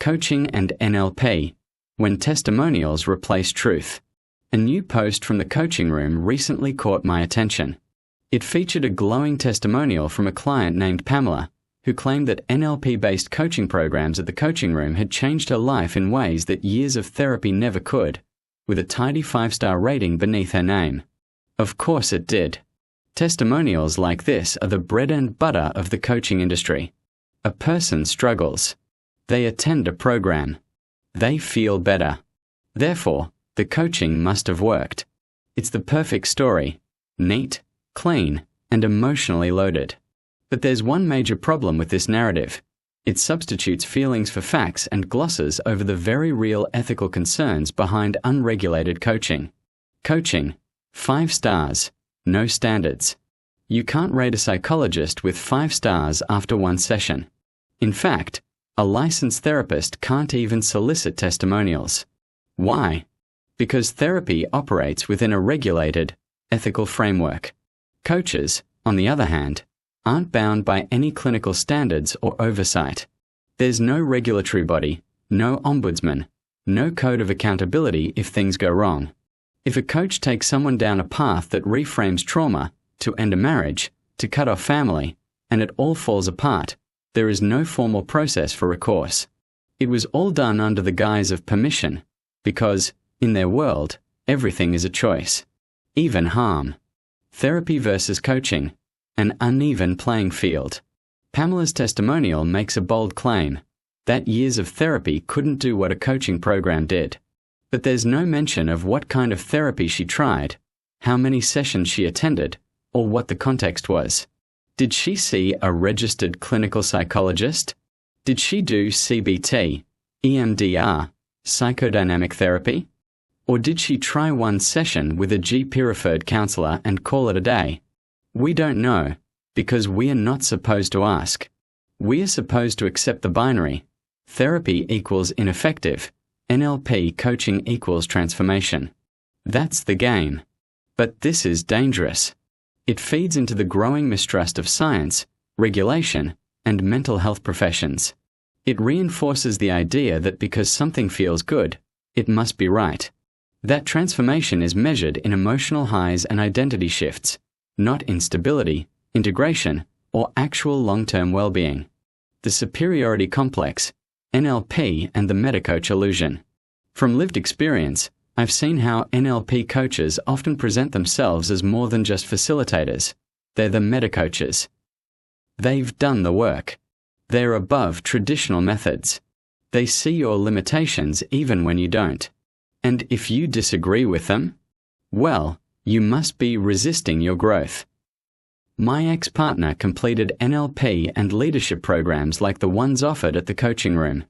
Coaching and NLP, When Testimonials Replace Truth. A new post from the coaching room recently caught my attention. It featured a glowing testimonial from a client named Pamela, who claimed that NLP-based coaching programs at the coaching room had changed her life in ways that years of therapy never could, with a tidy 5-star rating beneath her name. Of course it did. Testimonials like this are the bread and butter of the coaching industry. A person struggles. They attend a program. They feel better. Therefore, the coaching must have worked. It's the perfect story. Neat, clean, and emotionally loaded. But there's one major problem with this narrative. It substitutes feelings for facts and glosses over the very real ethical concerns behind unregulated coaching. Coaching, 5 stars, no standards. You can't rate a psychologist with 5 stars after one session. In fact, a licensed therapist can't even solicit testimonials. Why? Because therapy operates within a regulated, ethical framework. Coaches, on the other hand, aren't bound by any clinical standards or oversight. There's no regulatory body, no ombudsman, no code of accountability if things go wrong. If a coach takes someone down a path that reframes trauma, to end a marriage, to cut off family, and it all falls apart, there is no formal process for recourse. It was all done under the guise of permission, because, in their world, everything is a choice. Even harm. Therapy versus coaching. An uneven playing field. Pamela's testimonial makes a bold claim that years of therapy couldn't do what a coaching program did. But there's no mention of what kind of therapy she tried, how many sessions she attended, or what the context was. Did she see a registered clinical psychologist? Did she do CBT, EMDR, psychodynamic therapy? Or did she try one session with a GP-referred counselor and call it a day? We don't know, because we are not supposed to ask. We are supposed to accept the binary. Therapy equals ineffective. NLP coaching equals transformation. That's the game. But this is dangerous. It feeds into the growing mistrust of science, regulation, and mental health professions. It reinforces the idea that because something feels good, it must be right. That transformation is measured in emotional highs and identity shifts, not in stability, integration, or actual long-term well-being. The superiority complex, NLP, and the metacoach illusion. From lived experience, I've seen how NLP coaches often present themselves as more than just facilitators. They're the metacoaches. They've done the work. They're above traditional methods. They see your limitations even when you don't. And if you disagree with them, well, you must be resisting your growth. My ex-partner completed NLP and leadership programs like the ones offered at the coaching room.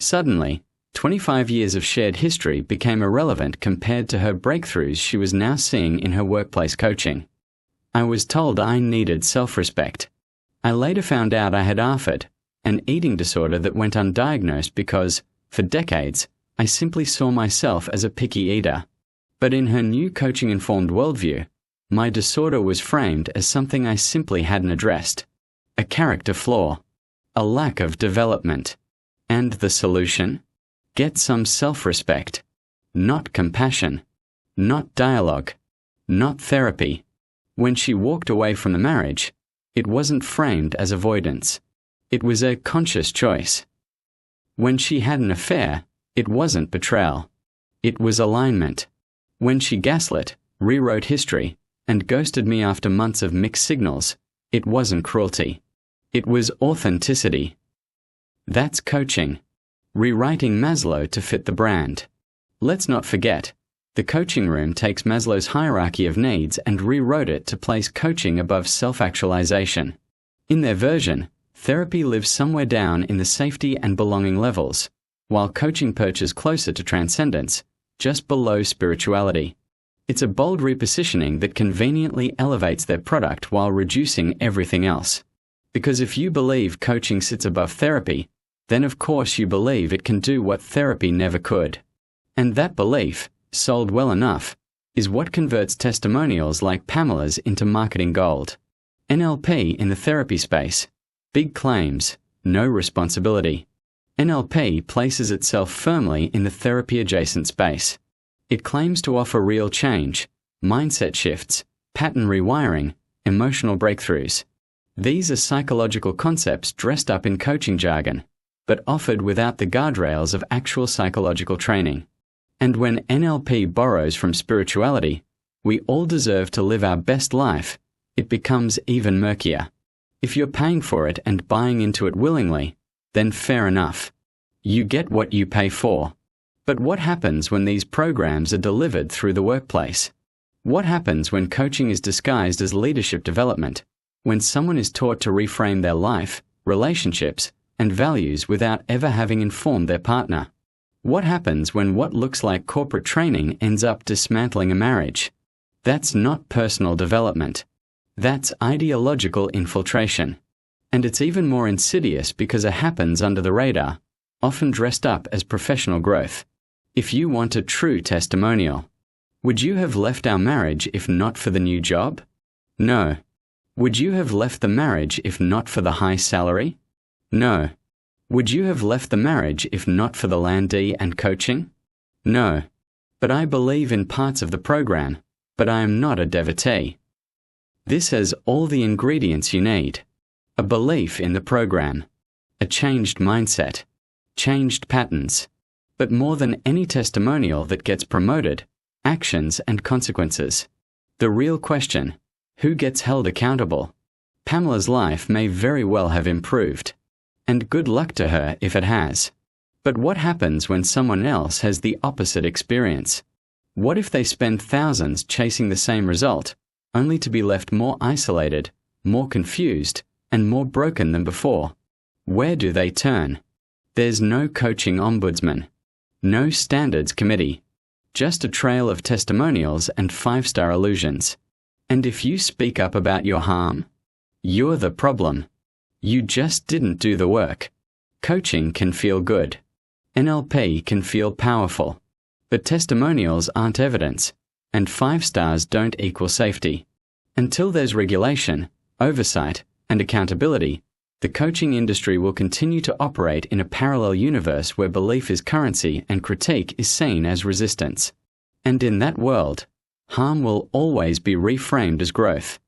Suddenly, 25 years of shared history became irrelevant compared to her breakthroughs she was now seeing in her workplace coaching. I was told I needed self-respect. I later found out I had ARFID, an eating disorder that went undiagnosed because, for decades, I simply saw myself as a picky eater. But in her new coaching-informed worldview, my disorder was framed as something I simply hadn't addressed. A character flaw. A lack of development. And the solution? Get some self-respect. Not compassion. Not dialogue. Not therapy. When she walked away from the marriage, it wasn't framed as avoidance. It was a conscious choice. When she had an affair, it wasn't betrayal. It was alignment. When she gaslit, rewrote history, and ghosted me after months of mixed signals, it wasn't cruelty. It was authenticity. That's coaching. Rewriting Maslow to fit the brand. Let's not forget, the coaching room takes Maslow's hierarchy of needs and rewrote it to place coaching above self-actualization. In their version, therapy lives somewhere down in the safety and belonging levels, while coaching perches closer to transcendence, just below spirituality. It's a bold repositioning that conveniently elevates their product while reducing everything else. Because if you believe coaching sits above therapy, then of course you believe it can do what therapy never could. And that belief, sold well enough, is what converts testimonials like Pamela's into marketing gold. NLP in the therapy space. Big claims, no responsibility. NLP places itself firmly in the therapy-adjacent space. It claims to offer real change, mindset shifts, pattern rewiring, emotional breakthroughs. These are psychological concepts dressed up in coaching jargon, but offered without the guardrails of actual psychological training. And when NLP borrows from spirituality, we all deserve to live our best life, it becomes even murkier. If you're paying for it and buying into it willingly, then fair enough. You get what you pay for. But what happens when these programs are delivered through the workplace? What happens when coaching is disguised as leadership development? When someone is taught to reframe their life, relationships, and values without ever having informed their partner? What happens when what looks like corporate training ends up dismantling a marriage? That's not personal development. That's ideological infiltration. And it's even more insidious because it happens under the radar, often dressed up as professional growth. If you want a true testimonial, would you have left our marriage if not for the new job? No. Would you have left the marriage if not for the high salary? No. Would you have left the marriage if not for the Landee and coaching? No. But I believe in parts of the program, but I am not a devotee. This has all the ingredients you need. A belief in the program, a changed mindset, changed patterns, but more than any testimonial that gets promoted, actions and consequences. The real question, who gets held accountable? Pamela's life may very well have improved, and good luck to her if it has. But what happens when someone else has the opposite experience? What if they spend thousands chasing the same result, only to be left more isolated, more confused, and more broken than before? Where do they turn? There's no coaching ombudsman, no standards committee, just a trail of testimonials and 5-star illusions. And if you speak up about your harm, you're the problem. You just didn't do the work. Coaching can feel good. NLP can feel powerful. But testimonials aren't evidence, and 5 stars don't equal safety. Until there's regulation, oversight, and accountability, the coaching industry will continue to operate in a parallel universe where belief is currency and critique is seen as resistance. And in that world, harm will always be reframed as growth.